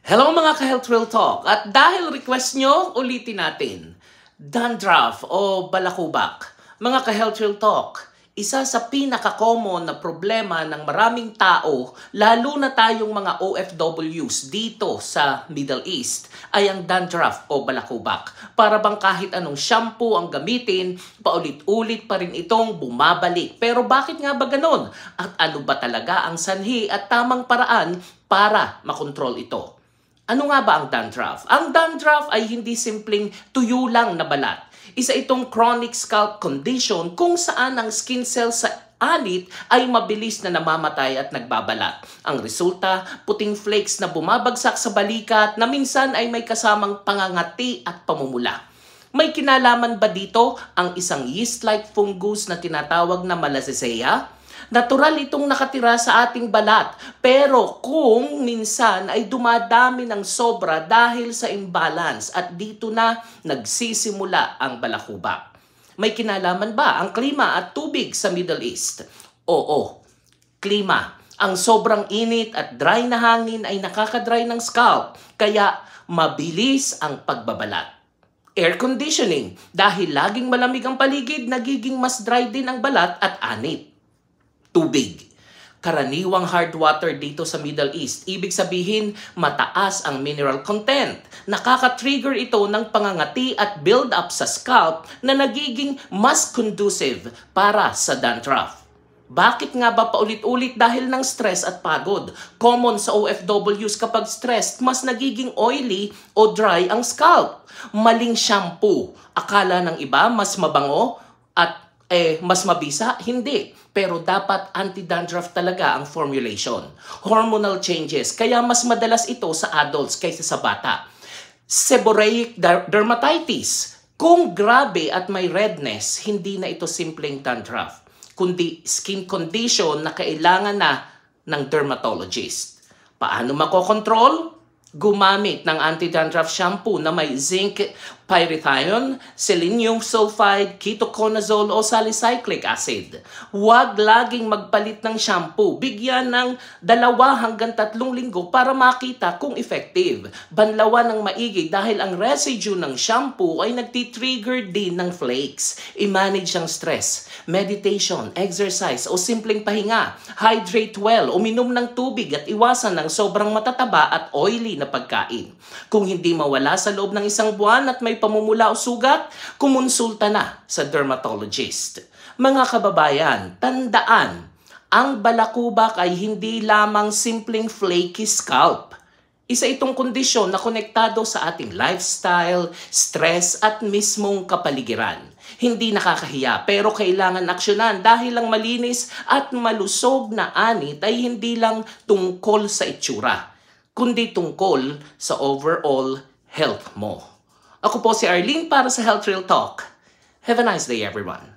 Hello mga ka-Health Real Talk! At dahil request nyo, ulitin natin. Dandruff o balakubak. Mga ka-Health Real Talk, isa sa pinaka-common na problema ng maraming tao, lalo na tayong mga OFWs dito sa Middle East, ay ang dandruff o balakubak. Para bang kahit anong shampoo ang gamitin, paulit-ulit pa rin itong bumabalik. Pero bakit nga ba ganon? At ano ba talaga ang sanhi at tamang paraan para makontrol ito? Ano nga ba ang dandruff? Ang dandruff ay hindi simpleng tuyo lang na balat. Isa itong chronic scalp condition kung saan ang skin cells sa anit ay mabilis na namamatay at nagbabalat. Ang resulta, puting flakes na bumabagsak sa balikat na minsan ay may kasamang pangangati at pamumula. May kinalaman ba dito ang isang yeast-like fungus na tinatawag na Malassezia? Natural itong nakatira sa ating balat, pero kung minsan ay dumadami ng sobra dahil sa imbalance at dito na nagsisimula ang balakubak. May kinalaman ba ang klima at tubig sa Middle East? Oo, klima. Ang sobrang init at dry na hangin ay nakakadry ng scalp, kaya mabilis ang pagbabalat. Air conditioning. Dahil laging malamig ang paligid, nagiging mas dry din ang balat at anit. Tubig. Karaniwang hard water dito sa Middle East. Ibig sabihin, mataas ang mineral content. Nakaka-trigger ito ng pangangati at build-up sa scalp na nagiging mas conducive para sa dandruff. Bakit nga ba paulit-ulit? Dahil ng stress at pagod. Common sa OFWs kapag stressed, mas nagiging oily o dry ang scalp. Maling shampoo. Akala ng iba mas mabango at mas mabisa? Hindi. Pero dapat anti-dandruff talaga ang formulation. Hormonal changes, kaya mas madalas ito sa adults kaysa sa bata. Seborrheic dermatitis. Kung grabe at may redness, hindi na ito simpleng dandruff, kundi skin condition na kailangan na ng dermatologist. Paano makokontrol? Gumamit ng anti-dandruff shampoo na may zinc pyrithione, selenium sulfide, ketoconazole o salicylic acid. Huwag laging magpalit ng shampoo. Bigyan ng 2 hanggang 3 linggo para makita kung effective. Banlawan ng maigi dahil ang residue ng shampoo ay nagtitrigger din ng flakes. I-manage ang stress, meditation, exercise o simpleng pahinga. Hydrate well, uminom ng tubig at iwasan ng sobrang matataba at oily na pagkain. Kung hindi mawala sa loob ng 1 buwan at may pamumula o sugat, kumonsulta na sa dermatologist. Mga kababayan, tandaan, ang balakubak ay hindi lamang simpleng flaky scalp. Isa itong kondisyon na konektado sa ating lifestyle, stress at mismong kapaligiran. Hindi nakakahiya pero kailangan aksyonan dahil ang malinis at malusog na anit ay hindi lang tungkol sa itsura, kundi tungkol sa overall health mo. Ako po si Arlene para sa Health Real Talk. Have a nice day, everyone.